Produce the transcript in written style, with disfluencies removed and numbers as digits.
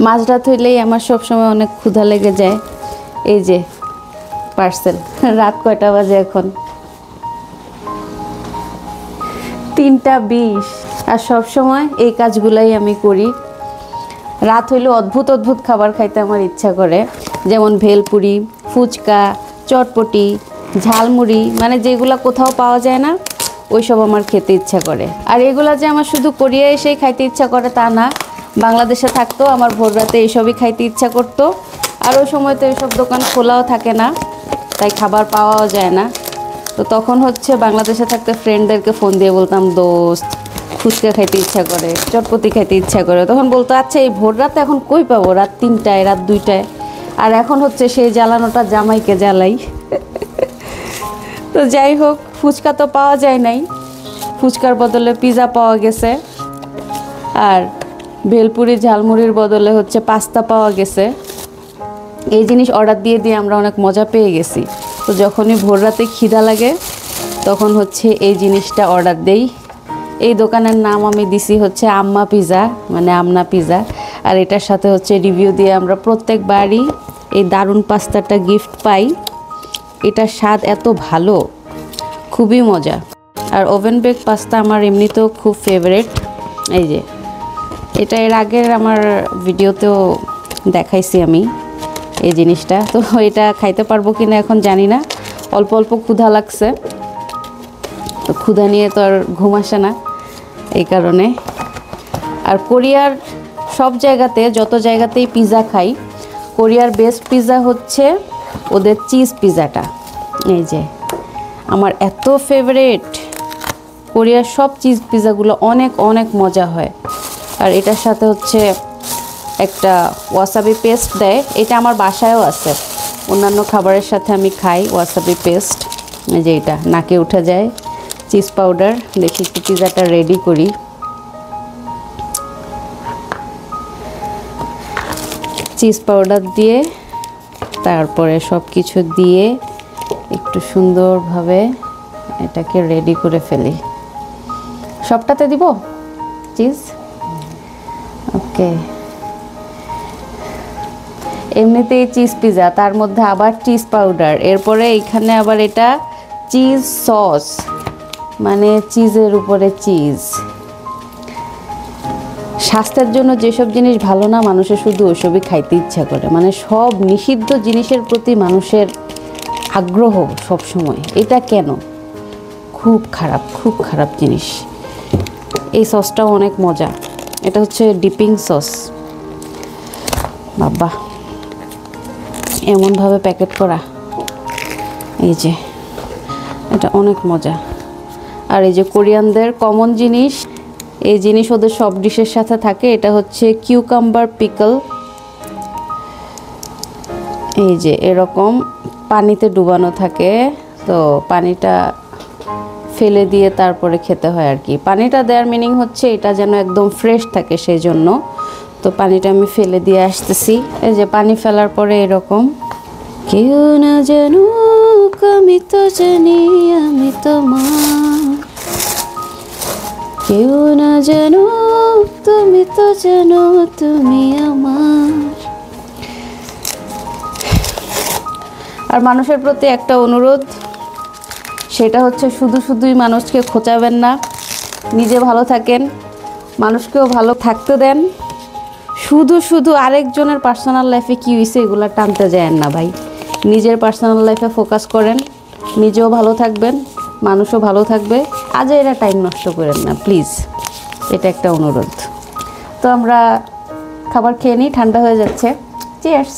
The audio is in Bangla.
মাঝরাত হইলেই আমার সবসময় অনেক ক্ষুধা লেগে যায়। এই যে পার্সেল। রাত কয়টা বাজে এখন? 3:20। আর সবসময় এই কাজগুলাই আমি করি। রাত হইলে অদ্ভুত অদ্ভুত খাবার খাইতে আমার ইচ্ছা করে, যেমন ভেলপুরি, ফুচকা, চটপটি, ঝালমুড়ি, মানে যেগুলো কোথাও পাওয়া যায় না ওইসব আমার খেতে ইচ্ছা করে। আর এগুলা যে আমার শুধু কোরিয়া এসেই খাইতে ইচ্ছা করে তা না, বাংলাদেশে থাকতেও আমার ভোর রাতে এইসবই খাইতে ইচ্ছা করতো। আর ওই সময় তো এইসব দোকান খোলাও থাকে না, তাই খাবার পাওয়াও যায় না। তো তখন হচ্ছে বাংলাদেশে থাকতে ফ্রেন্ডদেরকে ফোন দিয়ে বলতাম, দোস্ত ফুচকা খাইতে ইচ্ছা করে, চটপটি খাইতে ইচ্ছা করে। তখন বলতো আচ্ছা এই ভোর রাতে এখন কই পাবো, রাত 3টায়, রাত 2টায়। আর এখন হচ্ছে সেই জ্বালানোটা জামাইকে জ্বালাই। তো যাই হোক, ফুচকা তো পাওয়া যায় নাই, ফুচকার বদলে পিৎজা পাওয়া গেছে। আর ভেলপুরি ঝালমুড়ির বদলে হচ্ছে পাস্তা পাওয়া গেছে। এই জিনিস অর্ডার দিয়ে দিয়ে আমরা অনেক মজা পেয়ে গেছি। তো যখনই ভোর রাতে খিদা লাগে তখন হচ্ছে এই জিনিসটা অর্ডার দেই। এই দোকানের নাম আমি দিছি হচ্ছে আম্মা পিৎজা, মানে আমনা পিৎজা। আর এটার সাথে হচ্ছে রিভিউ দিয়ে আমরা প্রত্যেকবারই এই দারুণ পাস্তাটা গিফট পাই। এটার স্বাদ এত ভালো, খুবই মজা। আর ওভেন বেক পাস্তা আমার এমনিতেও খুব ফেভারিট। এই যে এটা এর আগের আমার ভিডিওতেও দেখাইছি আমি এই জিনিসটা। তো এটা খাইতে পারবো কিনা এখন জানি না, অল্প অল্প ক্ষুধা লাগছে। তো ক্ষুধা নিয়ে তো আর ঘুম আসে না, এই কারণে। আর কোরিয়ার সব জায়গাতে, যত জায়গাতেই পিৎজা খাই, কোরিয়ার বেস্ট পিৎজা হচ্ছে ওদের চিজ পিৎজাটা। এই যে আমার এত ফেভারিট, কোরিয়ার সব চিজ পিৎজাগুলো অনেক অনেক মজা হয়। আর এটার সাথে হচ্ছে একটা ওয়াসাবি পেস্ট দেয়, এটা আমার বাসায়ও আছে। অন্যান্য খাবারের সাথে আমি খাই ওয়াসাবি পেস্ট। এই যে এটা নাকে উঠে যায়, চিজ পাউডার। দেখি একটু পিৎজাটা রেডি করি। চিজ পাউডার দিয়ে তারপরে সব কিছু দিয়ে একটু সুন্দরভাবে এটাকে রেডি করে ফেলি। সবটাতে দিব চিজ। ওকে, এমনিতেই চিজ পিৎজা, তার মধ্যে আবার চিজ পাউডার, এরপরে এইখানে আবার এটা চিজ সস, মানে চিজের উপরে চিজ। স্বাস্থ্যের জন্য যেসব জিনিস ভালো না, মানুষের শুধু ওইসবই খাইতে ইচ্ছা করে। মানে সব নিষিদ্ধ জিনিসের প্রতি মানুষের আগ্রহ সব সময়। এটা কেন? খুব খারাপ, খুব খারাপ জিনিস। এই সসটাও অনেক মজা। এটা হচ্ছে ডিপিং সস। বাবা, এমনভাবে প্যাকেট করা, এই যে এটা অনেক মজা। আর এই যে কোরিয়ানদের কমন জিনিস, এই জিনিস ওদের সব ডিশের সাথে থাকে, এটা হচ্ছে কিউকাম্বার পিকল। এই যে এরকম পানিতে ডুবানো থাকে, তো পানিটা ফেলে দিয়ে তারপরে খেতে হয় আর কি। পানিটা দেওয়ার মিনিং হচ্ছে এটা যেন একদম ফ্রেশ থাকে, সেই জন্য। তো পানিটা আমি ফেলে দিয়ে আসতেছি। এই যে পানি ফেলার পরে এরকম, কেউ না জানুক আমি তো জানি আমি তোমার, কেউ না জানুক তুমি তো জানো তুমি আমার। আর মানুষের প্রতি একটা অনুরোধ, সেটা হচ্ছে শুধু শুধুই মানুষকে খোঁচাবেন না, নিজে ভালো থাকেন, মানুষকেও ভালো থাকতে দেন। শুধু শুধু আরেকজনের পার্সোনাল লাইফে কী হয়েছে এগুলো টানতে যায়েন না ভাই। নিজের পার্সোনাল লাইফে ফোকাস করেন, নিজেও ভালো থাকবেন, মানুষও ভালো থাকবে। আজ এরা টাইম নষ্ট করেন না প্লিজ, এটা একটা অনুরোধ। তো আমরা খাবার খেয়ে নিই, ঠান্ডা হয়ে যাচ্ছে। চিয়ার্স।